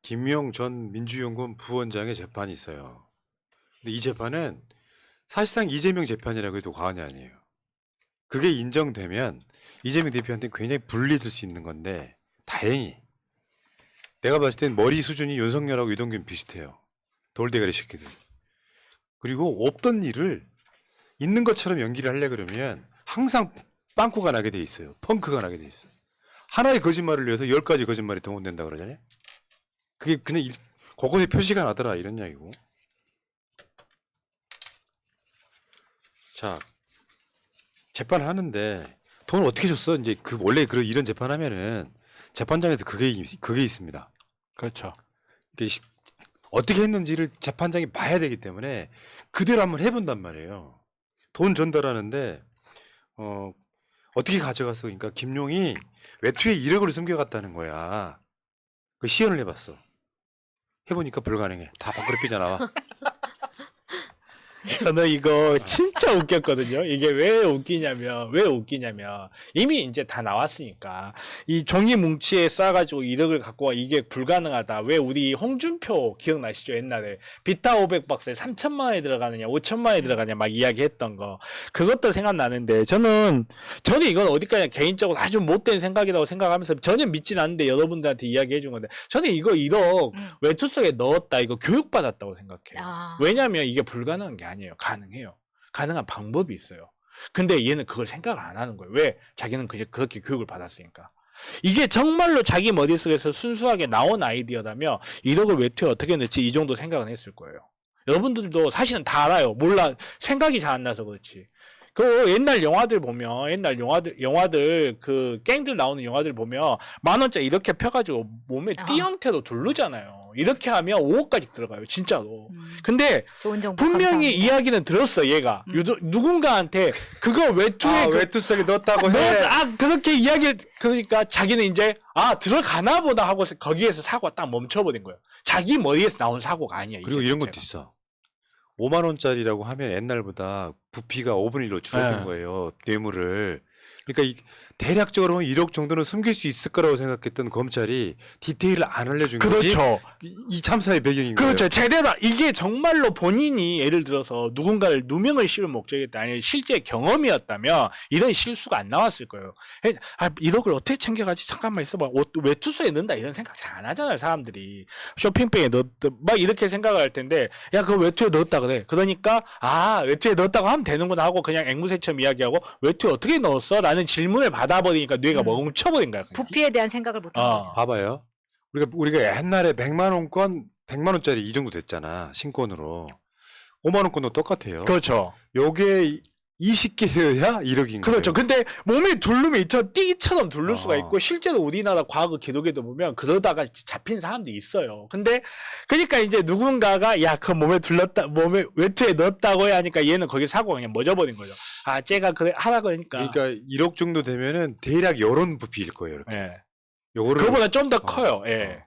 김용 전 민주연구원 부원장의 재판이 있어요. 근데 이 재판은 사실상 이재명 재판이라고 해도 과언이 아니에요. 그게 인정되면 이재명 대표한테 굉장히 불리해질 수 있는 건데 다행히 내가 봤을 땐 머리 수준이 윤석열하고 유동균 비슷해요. 돌대가리 새끼들. 그리고 없던 일을 있는 것처럼 연기를 하려 그러면 항상 빵꾸가 나게 돼 있어요. 펑크가 나게 돼 있어요. 하나의 거짓말을 위해서 10가지 거짓말이 동원된다 그러잖아요. 그게 그냥 곳곳에 표시가 나더라 이런 이야기고. 자, 재판하는데 돈 어떻게 줬어? 이제 그 원래 이런 재판하면은 재판장에서 그게 있습니다. 그렇죠. 어떻게 했는지를 재판장이 봐야 되기 때문에 그대로 한번 해본단 말이에요. 돈 전달하는데 어떻게 가져갔어? 그러니까 김용이 외투에 1억을 숨겨갔다는 거야. 그 시연을 해봤어. 해보니까 불가능해. 다 밖으로 삐져나와. 저는 이거 진짜 웃겼거든요. 이게 왜 웃기냐면 이미 이제 다 나왔으니까 이 종이 뭉치에 싸가지고 1억을 갖고 와 이게 불가능하다. 왜 우리 홍준표 기억나시죠? 옛날에 비타 500박스에 3천만 원이 들어가느냐 5천만 원이 들어가냐 막 이야기했던 거 그것도 생각나는데 저는 이건 어디까지 개인적으로 아주 못된 생각이라고 생각하면서 전혀 믿진 않는데 여러분들한테 이야기해 준 건데 저는 이거 1억 외투 속에 넣었다 이거 교육받았다고 생각해요. 왜냐하면 이게 불가능한 게 아니에요. 가능해요. 가능한 방법이 있어요. 근데 얘는 그걸 생각을 안 하는 거예요. 왜? 자기는 그렇게 교육을 받았으니까. 이게 정말로 자기 머릿속에서 순수하게 나온 아이디어라면 1억을 외투에 어떻게 넣지 이 정도 생각은 했을 거예요. 여러분들도 사실은 다 알아요. 몰라. 생각이 잘 안 나서 그렇지. 그 옛날 영화들 보면 영화들 그 갱들 나오는 영화들 보면 10,000원짜리 이렇게 펴가지고 몸에 띠 형태로 두르잖아요. 이렇게 하면 5억까지 들어가요. 진짜로. 근데 좋은 정보 분명히 감사합니다. 이야기는 들었어 얘가. 누군가한테 그거 외투에 외투 속에 넣었다고 해. 그렇게 이야기를 그러니까 자기는 이제 들어가나 보다 하고 거기에서 사고가 딱 멈춰버린 거예요. 자기 머리에서 나온 사고가 아니야. 그리고 이런 것도 있어. 5만 원짜리라고 하면 옛날보다 부피가 5분의 1로 줄어든 거예요. 뇌물을. 그러니까 대략적으로 보면 1억 정도는 숨길 수 있을 거라고 생각했던 검찰이 디테일을 안 알려준 거지. 그렇죠. 이 참사의 배경인 거예요. 그렇죠. 제대로 이게 정말로 본인이 예를 들어서 누군가를 누명을 씌울 목적이었다 아니 실제 경험이었다면 이런 실수가 안 나왔을 거예요. 1억을 어떻게 챙겨가지? 잠깐만 있어봐. 외투소에 넣는다 이런 생각 잘 안 하잖아요. 사람들이 쇼핑백에 넣었다 막 이렇게 생각을 할 텐데 야 그거 외투에 넣었다 그래. 그러니까 외투에 넣었다고 하면 되는구나 하고 그냥 앵무새처럼 이야기하고 외투에 어떻게 넣었어? 라는 질문을 받아버리니까 뇌가 멈춰버린 거야. 그냥. 부피에 대한 생각을 못 하는 거죠. 봐봐요. 우리가 옛날에 100만 원권 100만 원짜리 이 정도 됐잖아. 신권으로. 5만 원권도 똑같아요. 그렇죠. 요게 20개여야 1억인 거예요. 그렇죠. 근데 몸에 두르면 띠처럼 두를 수가 있고 실제로 우리나라 과거 기록에도 보면 그러다가 잡힌 사람들이 있어요. 근데 그러니까 이제 누군가가 야 그 몸에 외투에 넣었다고 해 하니까 얘는 거기 사고가 그냥 멎어버린 거죠. 쟤가 그래 하라 그러니까. 그러니까 1억 정도 되면은 대략 요런 부피일 거예요. 이렇게. 예. 요거를 그거보다 좀 더 커요. 예.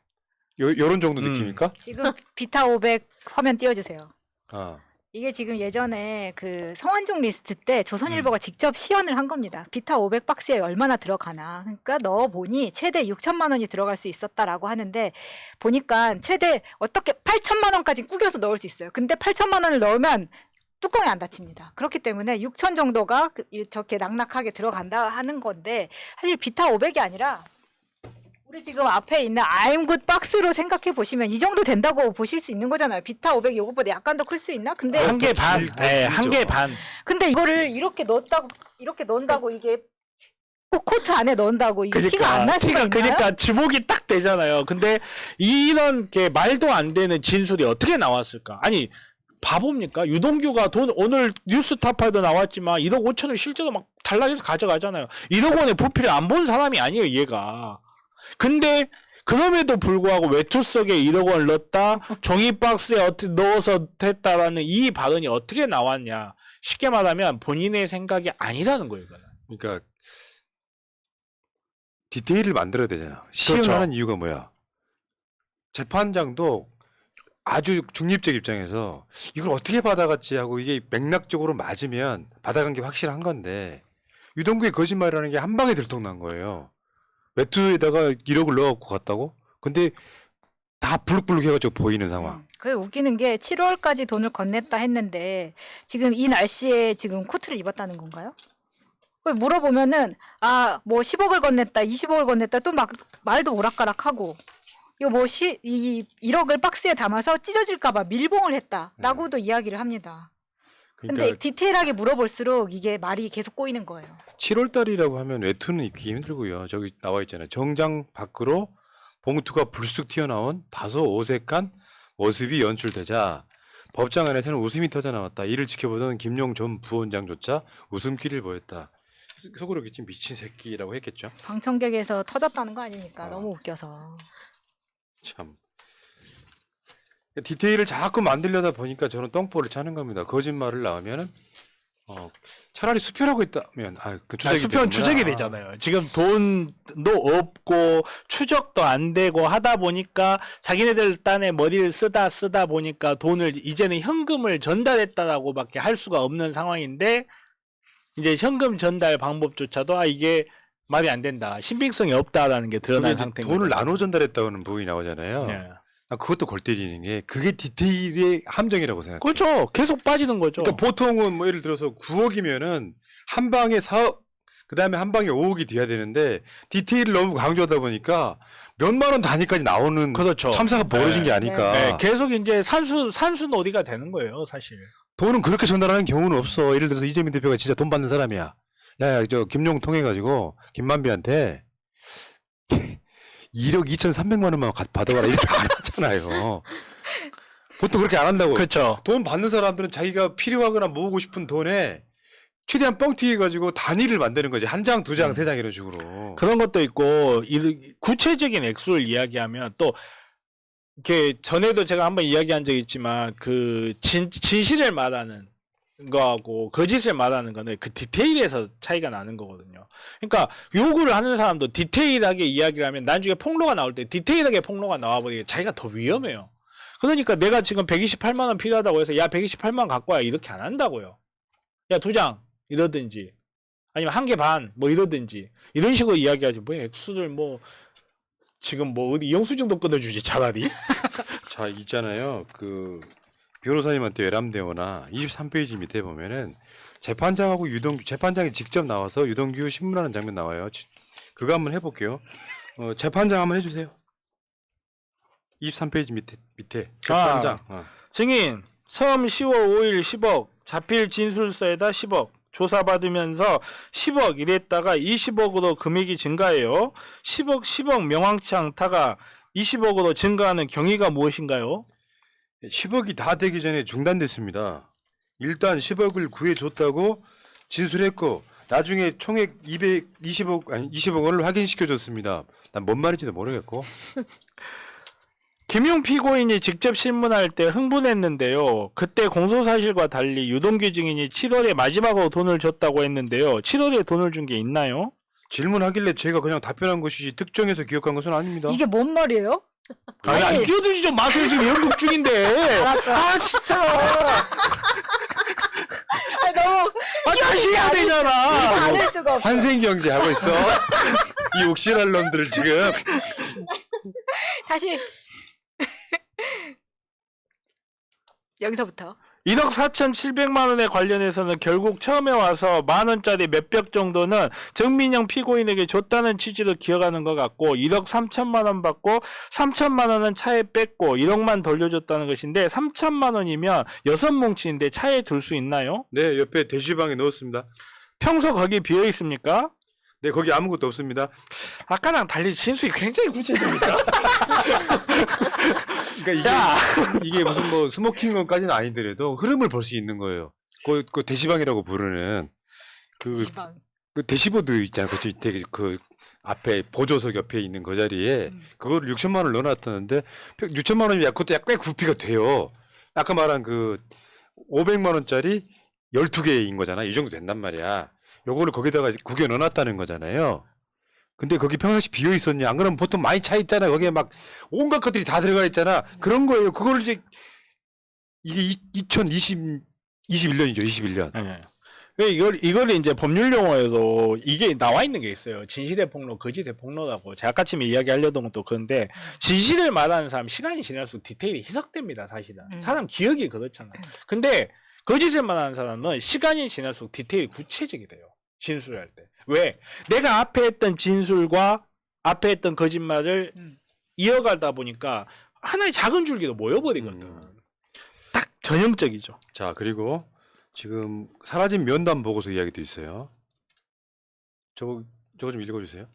요런 정도 느낌입니까? 지금 비타 500 화면 띄워주세요. 아. 이게 지금 예전에 그 성완종 리스트 때 조선일보가 직접 시연을 한 겁니다. 비타 500 박스에 얼마나 들어가나. 그러니까 넣어보니 최대 6천만 원이 들어갈 수 있었다라고 하는데 보니까 최대 어떻게 8천만 원까지 구겨서 넣을 수 있어요. 근데 8천만 원을 넣으면 뚜껑이 안 닫힙니다. 그렇기 때문에 6천 정도가 저렇게 낙낙하게 들어간다 하는 건데 사실 비타 500이 아니라 우리 지금 앞에 있는 I'm good 박스로 생각해 보시면 이 정도 된다고 보실 수 있는 거잖아요. 비타 500 요것보다 약간 더 클 수 있나? 근데 한 개 반. 예, 한 개 반. 근데 이거를 이렇게 넣는다고 이게 꼭 코트 안에 넣는다고 이게 티가 안 날 수가 있나요? 그러니까 지목이 딱 되잖아요. 근데 이런 게 말도 안 되는 진술이 어떻게 나왔을까? 아니 바보입니까? 유동규가 오늘 뉴스타파에도 나왔지만 1억 5천을 실제로 막 달라져서 가져가잖아요. 1억 원의 부피를 안 본 사람이 아니에요, 얘가. 근데 그럼에도 불구하고 외투 속에 1억 원을 넣었다, 종이 박스에 넣어서 됐다라는 이 발언이 어떻게 나왔냐? 쉽게 말하면 본인의 생각이 아니라는 거예요, 이거는. 그러니까 디테일을 만들어야 되잖아. 시연하는 이유가 뭐야? 재판장도 아주 중립적 입장에서 이걸 어떻게 받아갔지 하고 이게 맥락적으로 맞으면 받아간 게 확실한 건데 유동규의 거짓말이라는 게 한 방에 들통난 거예요. 외투에다가 1억을 넣어갖고 갔다고? 근데 다 불룩불룩 해가지고 보이는 상황. 그게 웃기는 게 7월까지 돈을 건넸다 했는데 지금 이 날씨에 지금 코트를 입었다는 건가요? 그걸 물어보면은 뭐 10억을 건넸다, 20억을 건넸다 또 막 말도 오락가락하고 이거 뭐 1억을 박스에 담아서 찢어질까봐 밀봉을 했다라고도 이야기를 합니다. 근데 그러니까 디테일하게 물어볼수록 이게 말이 계속 꼬이는 거예요. 7월 달이라고 하면 외투는 입기 힘들고요. 저기 나와 있잖아요. 정장 밖으로 봉투가 불쑥 튀어나온 다소 어색한 모습이 연출되자 법정 안에서는 웃음이 터져 나왔다. 이를 지켜보던 김용 전 부원장조차 웃음기를 보였다. 속으로 그치 미친 새끼라고 했겠죠. 방청객에서 터졌다는 거 아니니까 너무 웃겨서. 참 디테일을 자꾸 만들려다 보니까 저는 똥볼을 차는 겁니다. 거짓말을 나오면은 차라리 수표라고 했다면 그 추적이 수표는 추적이 되잖아요. 지금 돈도 없고 추적도 안 되고 하다 보니까 자기네들 딴에 머리를 쓰다 보니까 돈을 이제는 현금을 전달했다라고밖에 할 수가 없는 상황인데 이제 현금 전달 방법조차도 이게 말이 안 된다. 신빙성이 없다라는 게 드러난 상태인 돈을 거죠. 나눠 전달했다는 부분이 나오잖아요. 네. 그것도 골 때리는 게 그게 디테일의 함정이라고 생각해요. 그렇죠. 계속 빠지는 거죠. 그러니까 보통은 뭐 예를 들어서 9억이면은 한 방에 4억, 그 다음에 한 방에 5억이 돼야 되는데 디테일을 너무 강조하다 보니까 몇만 원 단위까지 나오는 그렇죠. 참사가 벌어진 게 아닐까. 네, 계속 이제 산수놀이가 되는 거예요, 사실. 돈은 그렇게 전달하는 경우는 없어. 예를 들어서 이재명 대표가 진짜 돈 받는 사람이야. 야, 저 김용 통해가지고 김만비한테 1억 2,300만 원만 받아가라 이렇게 안 하잖아요. 보통 그렇게 안 한다고. 그렇죠. 돈 받는 사람들은 자기가 필요하거나 모으고 싶은 돈에 최대한 뻥튀기 가지고 단위를 만드는 거지. 한 장, 두 장, 세 장 이런 식으로. 그런 것도 있고 구체적인 액수를 이야기하면 또 이렇게 전에도 제가 한번 이야기한 적이 있지만 그 진실을 말하는 거하고 거짓을 말하는 거는 그 디테일에서 차이가 나는 거거든요. 그러니까 요구를 하는 사람도 디테일하게 이야기를 하면 나중에 폭로가 나올 때 디테일하게 폭로가 나와버리게 자기가 더 위험해요. 그러니까 내가 지금 128만 원 필요하다고 해서 야 128만 원 갖고 와 이렇게 안 한다고요. 야 2장 이러든지 아니면 1개 반 뭐 이러든지 이런 식으로 이야기하지 뭐 액수를 뭐 지금 뭐 어디 영수증도 끊어주지 차라리. 자, 있잖아요. 그 변호사님한테 외람되거나 23페이지 밑에 보면은 재판장하고 재판장이 직접 나와서 유동규 신문하는 장면 나와요. 그거 한번 해볼게요. 재판장 한번 해주세요. 23페이지 밑에 재판장. 증인 처음 10월 5일 10억 자필 진술서에다 10억 조사받으면서 10억 이랬다가 20억으로 금액이 증가해요. 10억 명확치 않다가 20억으로 증가하는 경위가 무엇인가요? 10억이 다 되기 전에 중단됐습니다. 일단 10억을 구해줬다고 진술했고 나중에 총액 20억 원을 확인시켜줬습니다. 난 뭔 말인지도 모르겠고. 김용 피고인이 직접 신문할 때 흥분했는데요. 그때 공소사실과 달리 유동규 증인이 7월에 마지막으로 돈을 줬다고 했는데요. 7월에 돈을 준 게 있나요? 질문하길래 제가 그냥 답변한 것이지 특정해서 기억한 것은 아닙니다. 이게 뭔 말이에요? 아니 끼어들지 좀 마세요. 지금 연극 중인데. 알았어. 진짜. 너무 다시 해야 되잖아. 않을 수가 없어. 환생경제 하고 있어. 이 옥신할 놈들을 지금. 다시 여기서부터 1억 4,700만 원에 관련해서는 결국 처음에 와서 만 원짜리 몇백 정도는 정민영 피고인에게 줬다는 취지로 기억하는 것 같고 1억 3천만 원 받고 3천만 원은 차에 뺐고 1억만 돌려줬다는 것인데 3천만 원이면 6뭉치인데 차에 둘 수 있나요? 네, 옆에 대시방에 넣었습니다. 평소 거기 비어 있습니까? 네, 거기 아무것도 없습니다. 아까랑 달리 진술이 굉장히 구체적이다. 그러니까 이게 무슨 뭐 스모킹건까지는 아니더라도 흐름을 볼 수 있는 거예요. 그 대시방이라고 부르는 지방. 그 대시보드 있잖아요. 그 밑에 그 앞에 보조석 옆에 있는 그 자리에 그거를 6천만 원을 넣어놨다는데 6천만 원이면 그것도 꽤 부피가 돼요. 아까 말한 그 500만 원짜리 12개인 거잖아. 이 정도 된단 말이야. 요거를 거기다가 구겨 넣어놨다는 거잖아요. 근데 거기 평상시 비어 있었냐? 안 그러면 보통 많이 차 있잖아. 거기에 막 온갖 것들이 다 들어가 있잖아. 그런 거예요. 그걸 이제 이게 2021년이죠. 21년. 네. 이걸 이제 법률 용어에도 이게 나와 있는 게 있어요. 진실대폭로, 거짓대폭로라고. 제가 아까 쯤에 이야기하려던 것도 그런데 진실을 말하는 사람 시간이 지날수록 디테일이 희석됩니다. 사실은 사람 기억이 그렇잖아. 근데 거짓을 말하는 사람은 시간이 지날수록 디테일이 구체적이 돼요. 진술할 때. 왜? 내가 앞에 했던 진술과 앞에 했던 거짓말을 이어가다 보니까 하나의 작은 줄기로 모여버리거든. 딱 전형적이죠. 자, 그리고 지금 사라진 면담 보고서 이야기도 있어요. 저거 좀 읽어주세요.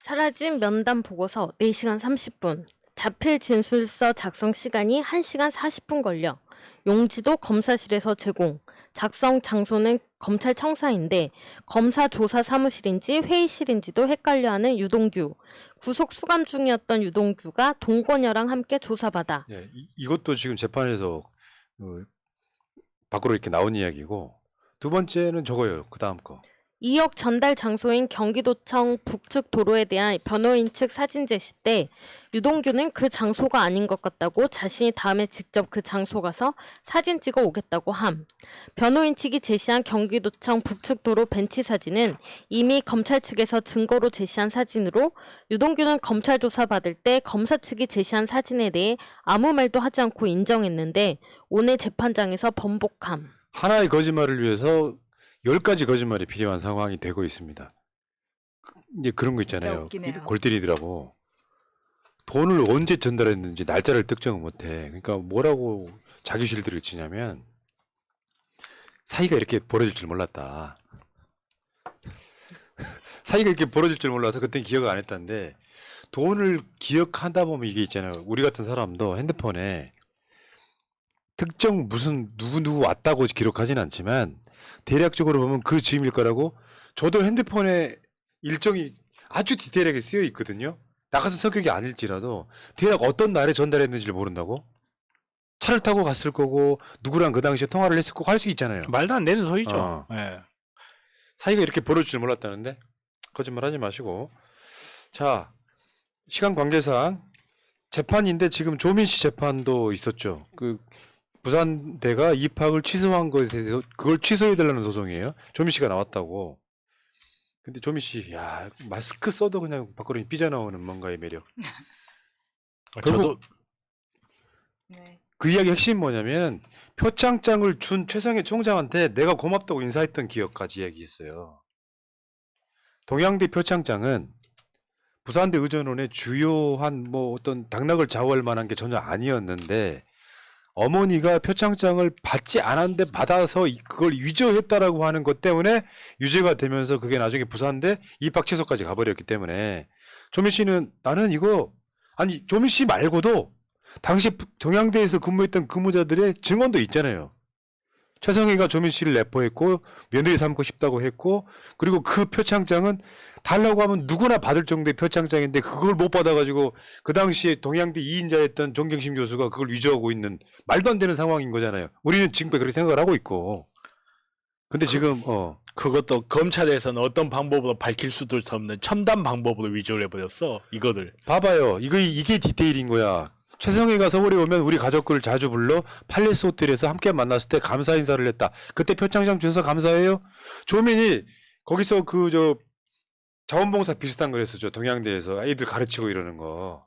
사라진 면담 보고서 4시간 30분. 자필 진술서 작성 시간이 1시간 40분 걸려. 용지도 검사실에서 제공. 작성 장소는 검찰청사인데 검사 조사 사무실인지 회의실인지도 헷갈려하는 유동규. 구속 수감 중이었던 유동규가 동권여랑 함께 조사받아. 예, 이것도 지금 재판에서 밖으로 이렇게 나온 이야기고, 두 번째는 저거예요. 그 다음 거. 2억 전달 장소인 경기도청 북측 도로에 대한 변호인 측 사진 제시 때 유동규는 그 장소가 아닌 것 같다고 자신이 다음에 직접 그 장소 가서 사진 찍어 오겠다고 함. 변호인 측이 제시한 경기도청 북측 도로 벤치 사진은 이미 검찰 측에서 증거로 제시한 사진으로 유동규는 검찰 조사 받을 때 검사 측이 제시한 사진에 대해 아무 말도 하지 않고 인정했는데 오늘 재판장에서 번복함. 하나의 거짓말을 위해서 10가지 거짓말이 필요한 상황이 되고 있습니다. 이제 그런 거 있잖아요. 웃기네요. 골 때리더라고. 돈을 언제 전달했는지 날짜를 특정을 못해. 그러니까 뭐라고 자기실들을 치냐면 사이가 이렇게 벌어질 줄 몰랐다. 사이가 이렇게 벌어질 줄 몰라서 그때는 기억을 안 했다는데, 돈을 기억하다 보면 이게 있잖아요. 우리 같은 사람도 핸드폰에 특정 무슨 누구 왔다고 기록하진 않지만 대략적으로 보면 그 즈음일 거라고. 저도 핸드폰에 일정이 아주 디테일하게 쓰여 있거든요. 나 같은 성격이 아닐지라도 대략 어떤 날에 전달했는지를 모른다고. 차를 타고 갔을 거고 누구랑 그 당시에 통화를 했을 거고 할 수 있잖아요. 말도 안 되는 소리죠. 어. 예. 사이가 이렇게 벌어질 줄 몰랐다는데 거짓말 하지 마시고. 자, 시간 관계상 재판인데 지금 조민 씨 재판도 있었죠. 그 부산대가 입학을 취소한 것에 대해서 그걸 취소해달라는 소송이에요. 조민 씨가 나왔다고. 근데 조민 씨, 야, 마스크 써도 그냥 밖으로 삐져나오는 뭔가의 매력. 결국 네. 그 이야기 핵심이 뭐냐면 표창장을 준 최성해 총장한테 내가 고맙다고 인사했던 기억까지 이야기했어요. 동양대 표창장은 부산대 의전원의 주요한 뭐 어떤 당락을 좌우할 만한 게 전혀 아니었는데, 어머니가 표창장을 받지 않았는데 받아서 그걸 위조했다라고 하는 것 때문에 유죄가 되면서 그게 나중에 부산대 입학 취소까지 가버렸기 때문에, 조민 씨는 나는 이거, 아니 조민 씨 말고도 당시 동양대에서 근무했던 근무자들의 증언도 있잖아요. 최성희가 조민 씨를 내포했고 며느리 삼고 싶다고 했고, 그리고 그 표창장은 달라고 하면 누구나 받을 정도의 표창장인데 그걸 못 받아가지고 그 당시에 동양대 2인자였던 정경심 교수가 그걸 위조하고 있는 말도 안 되는 상황인 거잖아요. 우리는 지금까지 그렇게 생각을 하고 있고. 근데 지금 그것도 검찰에서는 어떤 방법으로 밝힐 수도 없는 첨단 방법으로 위조를 해버렸어. 이거를. 봐봐요. 이게 디테일인 거야. 최성희가 서울에 오면 우리 가족을 자주 불러 팔레스 호텔에서 함께 만났을 때 감사 인사를 했다. 그때 표창장 주셔서 감사해요. 조민이 거기서 자원봉사 비슷한 걸 했었죠. 동양대에서 아이들 가르치고 이러는 거.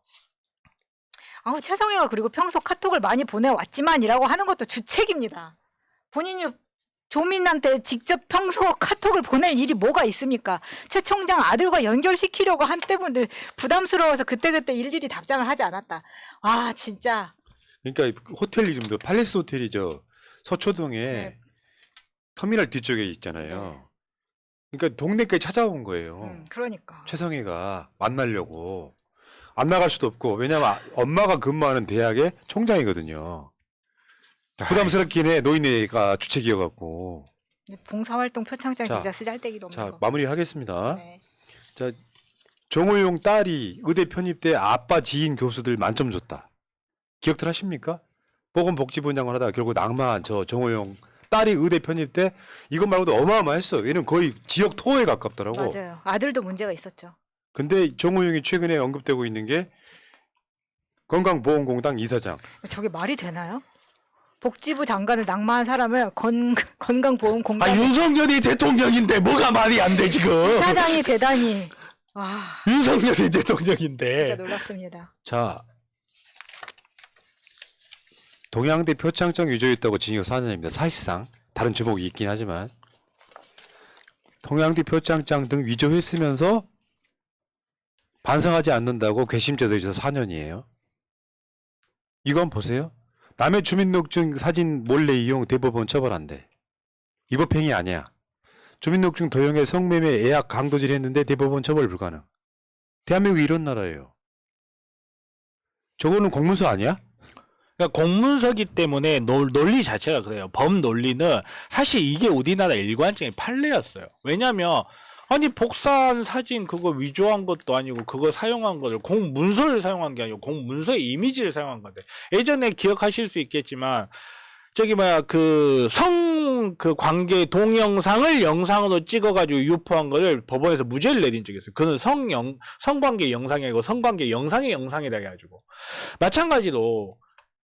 최성애가 그리고 평소 카톡을 많이 보내왔지만이라고 하는 것도 주책입니다. 본인이 조민한테 직접 평소 카톡을 보낼 일이 뭐가 있습니까? 최 총장 아들과 연결시키려고 한 때문에 부담스러워서 그때그때 일일이 답장을 하지 않았다. 아 진짜. 그러니까 호텔 이름도 팔레스 호텔이죠. 서초동에 네. 터미널 뒤쪽에 있잖아요. 그러니까 동네까지 찾아온 거예요. 그러니까. 최성희가 만나려고. 안 나갈 수도 없고, 왜냐면 엄마가 근무하는 대학의 총장이거든요. 부담스럽긴 해. 노인네가 주책이어갖고. 봉사활동 표창장 자, 진짜 쓰잘데기도 없는 자, 거. 마무리하겠습니다. 네. 자, 정호용 딸이 의대 편입 때 아빠 지인 교수들 만점 줬다. 기억들 하십니까? 보건복지부장을 하다가 결국 낙마한 저 정호용 딸이 의대 편입 때 이것 말고도 어마어마했어요. 얘는 거의 지역 토호에 가깝더라고. 맞아요. 아들도 문제가 있었죠. 근데 정호용이 최근에 언급되고 있는 게 건강보험공단 이사장. 저게 말이 되나요? 복지부 장관을 낙마한 사람을 건강보험공단 아 윤석열이 대통령인데 뭐가 말이 안 돼 지금. 사장이 대단히 와 윤석열이 진짜 대통령인데. 놀랍습니다. 자, 동양대 표창장 위조했다고 징역 4년입니다. 사실상 다른 제목이 있긴 하지만 동양대 표창장 등 위조했으면서 반성하지 않는다고 괘씸죄 있어서 4년이에요. 이건 보세요. 남의 주민등록증 사진 몰래 이용 대법원 처벌한대. 위법행위 아니야. 주민등록증 도용에 성매매 예약 강도질 했는데 대법원 처벌 불가능. 대한민국이 이런 나라예요. 저거는 공문서 아니야? 그러니까 공문서기 때문에 논리 자체가 그래요. 법 논리는 사실 이게 우리나라 일관적인 판례였어요. 왜냐하면 아니 복사한 사진 그거 위조한 것도 아니고 그거 사용한 거를 공문서를 사용한 게 아니고 공문서의 이미지를 사용한 건데 예전에 기억하실 수 있겠지만 저기 뭐야 그 관계 동영상을 영상으로 찍어가지고 유포한 거를 법원에서 무죄를 내린 적이 있어요. 그는 성관계 영상이 아니고 성관계 영상의 영상이다 해가지고 마찬가지로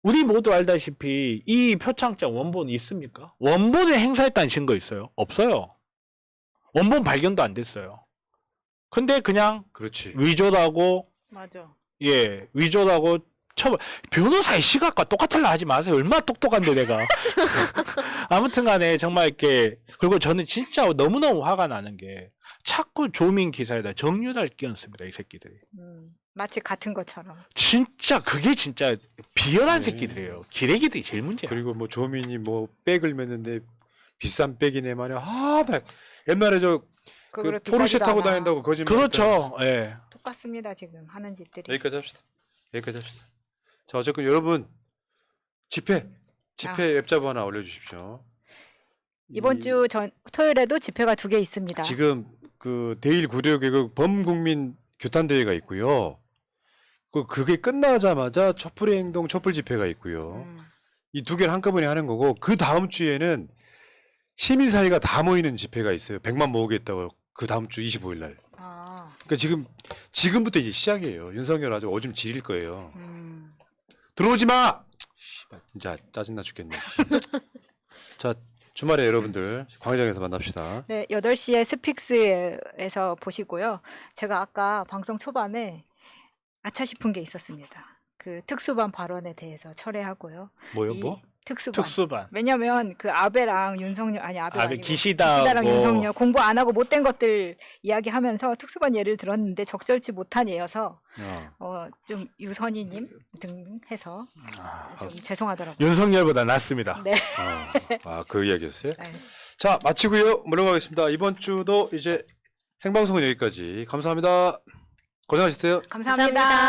우리 모두 알다시피 이 표창장 원본이 있습니까? 원본을 행사했다는 증거 있어요? 없어요. 원본 발견도 안 됐어요. 근데 그냥 그렇지. 위조라고 맞아. 위조라고 처벌. 변호사의 시각과 똑같을라 하지 마세요. 얼마나 똑똑한데 내가. 아무튼간에 정말 이렇게 그리고 저는 진짜 너무너무 화가 나는 게 자꾸 조민 기사에다 정유라를 끼얹습니다. 이 새끼들이. 마치 같은 것처럼. 진짜 그게 진짜 비열한 네. 새끼들이에요. 기레기들이 제일 문제야. 그리고 뭐 조민이 뭐 백을 맸는데 비싼 백이네 말이야. 아, 나 옛날에 저 그 그거를 포르쉐 비싸지도 타고 않아. 다닌다고 거짓말. 그렇죠. 예. 똑같습니다 지금 하는 짓들이. 여기까지 합시다. 여기까지 합시다. 자, 어쨌든 여러분 집회 웹자부 하나 올려주십시오. 이번 주 토요일에도 집회가 2개 있습니다. 지금 그 대일 구력의 범국민 규탄 대회가 있고요. 그게 끝나자마자 촛불의 행동 촛불 집회가 있고요. 이 2개를 한꺼번에 하는 거고 그 다음 주에는 시민사회가 다 모이는 집회가 있어요. 100만 모으겠다고 그 다음 주 25일 날. 아, 그러니까 지금부터 이제 시작이에요. 윤석열 아주 오줌 지릴 거예요. 음. 들어오지 마. 씨발, 진짜 짜증나 죽겠네. 자, 주말에 여러분들 광장에서 만납시다. 네, 8시에 스픽스에서 보시고요. 제가 아까 방송 초반에 아차 싶은 게 있었습니다. 그 특수반 발언에 대해서 철회하고요. 뭐요? 이 뭐? 특수반. 왜냐면 그 아베랑 윤석열 아니고 기시다하고 기시다랑 윤석열 공부 안 하고 못된 것들 이야기하면서 특수반 예를 들었는데 적절치 못한 예여서 좀 유선희님 등 해서 좀 죄송하더라고요. 윤석열보다 낫습니다. 네. 그 이야기였어요? 네. 자, 마치고요. 물러가겠습니다. 이번 주도 이제 생방송은 여기까지. 감사합니다. 고생하셨어요. 감사합니다.